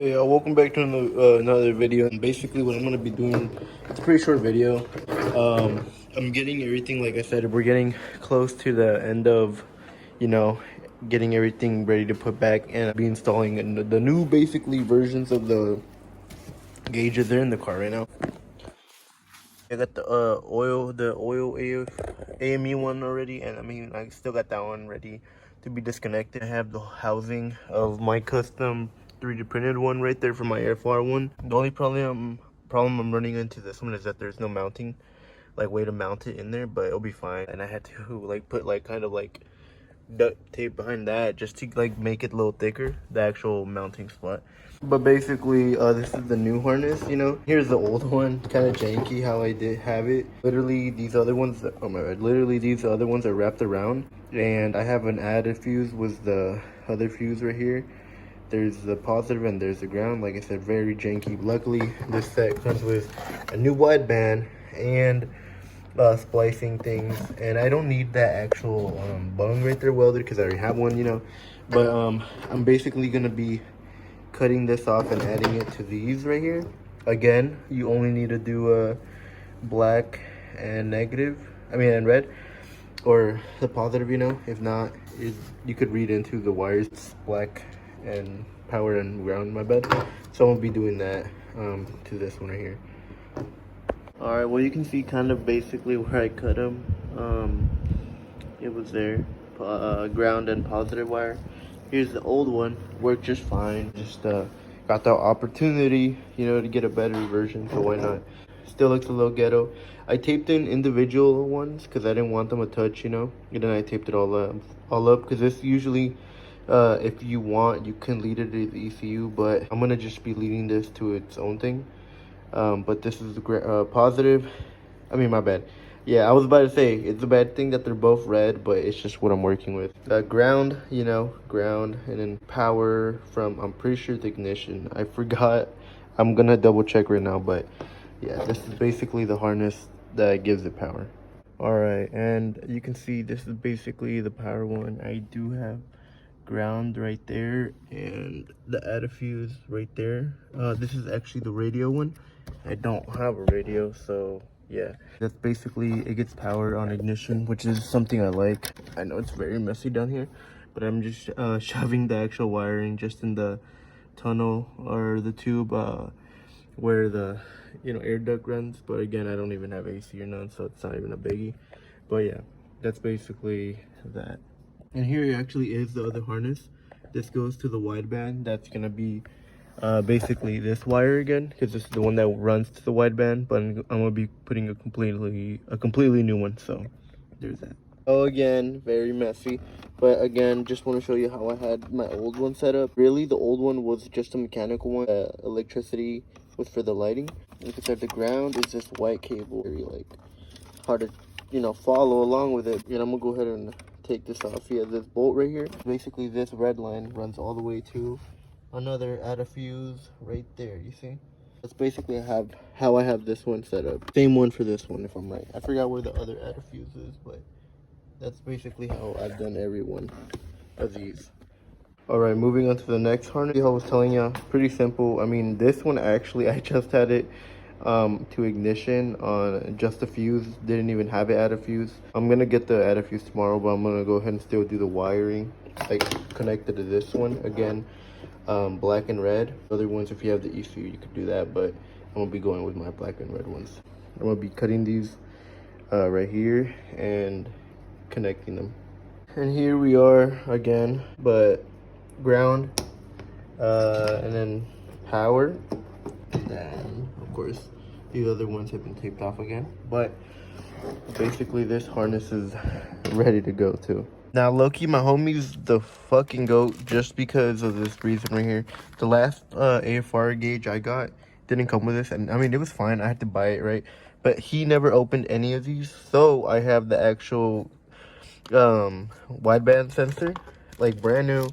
Hey, welcome back to another video. And basically, what I'm gonna be doing, it's a pretty short video. I'm getting everything, like I said, we're getting close to the end of, you know, getting everything ready to put back, and I'll be installing the new, basically, versions of the gauges. They're in the car right now. I got the oil AME one already, and I mean, I still got that one ready to be disconnected. I have the housing of my custom 3D printed one right there for my airflower one. The only problem I'm running into this one is that there's no mounting, like way to mount it in there, but it'll be fine. And I had to like put like kind of like duct tape behind that just to like make it a little thicker, the actual mounting spot. But basically, this is the new harness, you know. Here's the old one, kind of janky how I did have it. Literally, these other ones, oh my god, literally these other ones are wrapped around. And I have an added fuse with the other fuse right here. There's the positive and there's the ground. Like I said, very janky. Luckily, this set comes with a new wideband and splicing things, and I don't need that actual bung right there welded because I already have one, you know. But I'm basically gonna be cutting this off and adding it to these right here. Again, you only need to do a black and negative, and red, or the positive, you know. If not, you could read into the wires. It's black and power and ground, my bad. So I'm gonna be doing that to this one right here. All right, well, you can see kind of basically where I cut them. It was there, ground and positive wire. Here's the old one, worked just fine. Just got the opportunity, you know, to get a better version, so why not? Still looks a little ghetto. I taped in individual ones because I didn't want them to touch, you know. And then I taped it all up because this usually, if you want, you can lead it to the ECU, but I'm gonna just be leading this to its own thing. But this is positive. My bad. Yeah, I was about to say, it's a bad thing that they're both red, but it's just what I'm working with. Ground, you know, ground, and then power from, I'm pretty sure it's ignition. I forgot. I'm gonna double check right now, but yeah, this is basically the harness that gives it power. All right, and you can see this is basically the power one. I do have ground right there and the add a fuse right there. This is actually the radio one. I don't have a radio, so yeah, that's basically, it gets power on ignition, which is something I like. I know it's very messy down here, but I'm just shoving the actual wiring just in the tunnel or the tube where the air duct runs. But again, I don't even have AC or none, so it's not even a biggie. But yeah, that's basically that. And here actually is the other harness. This goes to the wideband. That's gonna be basically this wire again, because this is the one that runs to the wideband. But I'm gonna be putting a completely new one. So there's that. Oh, again, very messy. But again, just want to show you how I had my old one set up. Really, the old one was just a mechanical one. Electricity was for the lighting. Like I said, the ground is this white cable. Very like hard to follow along with it. And I'm gonna go ahead and take this off. Yeah, this bolt right here, basically this red line runs all the way to another add a fuse right there. You see, that's basically how I have this one set up. Same one for this one, if I'm right. I forgot where the other add a fuse is, but that's basically how I've done every one of these. All right, moving on to the next harness. I was telling you, pretty simple. This one actually, I just had it to ignition on just a fuse. Didn't even have it add a fuse. I'm gonna get the add a fuse tomorrow, but I'm gonna go ahead and still do the wiring, like connected to this one again. Black and red. Other ones, if you have the ECU, you could do that, but I'm gonna be going with my black and red ones. I'm gonna be cutting these right here and connecting them. And here we are again, but ground, and then power, and then of course these other ones have been taped off again. But basically this harness is ready to go too. Now low-key, my homie's the fucking goat just because of this reason right here. The last AFR gauge I got didn't come with this, and it was fine. I had to buy it, right? But he never opened any of these, so I have the actual wideband sensor, like brand new,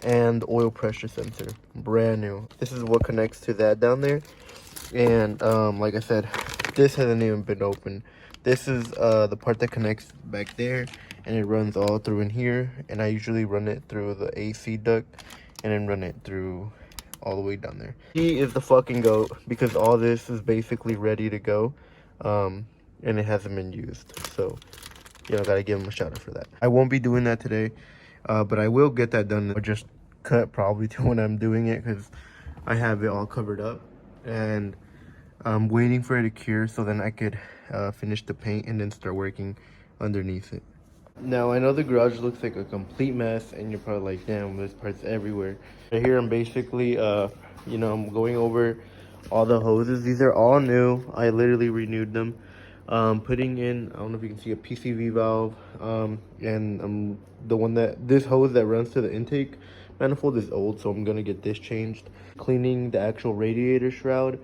and oil pressure sensor, brand new. This is what connects to that down there. And like I said, this hasn't even been opened. This is the part that connects back there, and it runs all through in here. And I usually run it through the AC duct and then run it through all the way down there. He is the fucking goat because all this is basically ready to go, and it hasn't been used. So, you know, gotta give him a shout out for that. I won't be doing that today, but I will get that done. Or just cut probably to when I'm doing it because I have it all covered up, and I'm waiting for it to cure so then I could finish the paint and then start working underneath it. Now, I know the garage looks like a complete mess, and you're probably like, damn, there's parts everywhere. Right here, I'm basically, you know, I'm going over all the hoses. These are all new. I literally renewed them. Putting in, I don't know if you can see, a PCV valve, and the one this hose that runs to the intake manifold is old, so I'm gonna get this changed. Cleaning the actual radiator shroud.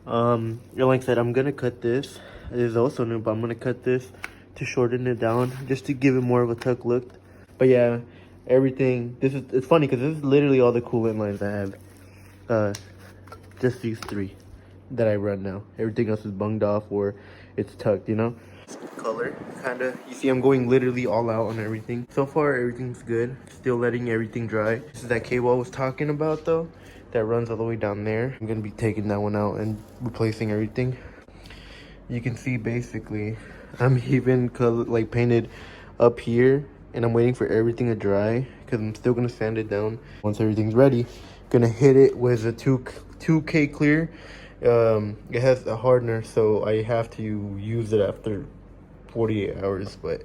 Like I said, I'm gonna cut this. It is also new, but I'm gonna cut this to shorten it down just to give it more of a tuck look. But yeah, everything, it's funny because this is literally all the coolant lines I have. Just these 3 that I run now. Everything else is bunged off or it's tucked, you know. Color, kind of, you see I'm going literally all out on everything. So far everything's good, still letting everything dry. This is that cable I was talking about though, that runs all the way down there. I'm gonna be taking that one out and replacing everything. You can see basically I'm even painted up here, and I'm waiting for everything to dry because I'm still gonna sand it down. Once everything's ready, gonna hit it with a 2K clear. It has a hardener, so I have to use it after 48 hours, but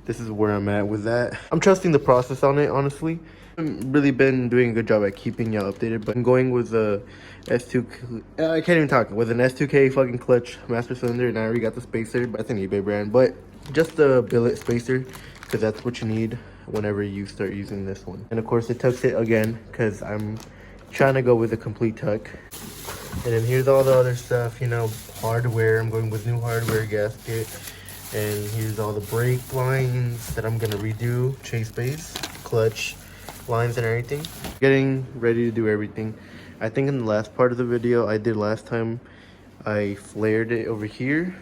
this is where I'm at with that. I'm trusting the process on it, honestly. I've really been doing a good job at keeping y'all updated, but I'm going with a S2, I can't even talk, with an S2K fucking clutch master cylinder, and I already got the spacer, but it's an eBay brand, but just the billet spacer, because that's what you need whenever you start using this one. And of course it tucks it again, because I'm trying to go with a complete tuck. And then here's all the other stuff, you know, hardware. I'm going with new hardware gasket. And here's all the brake lines that I'm gonna redo, chase base, clutch lines and everything. Getting ready to do everything. I think in the last part of the video I did last time, I flared it over here.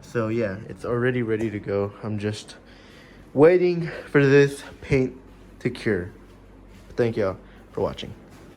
So yeah, it's already ready to go. I'm just waiting for this paint to cure. Thank y'all for watching.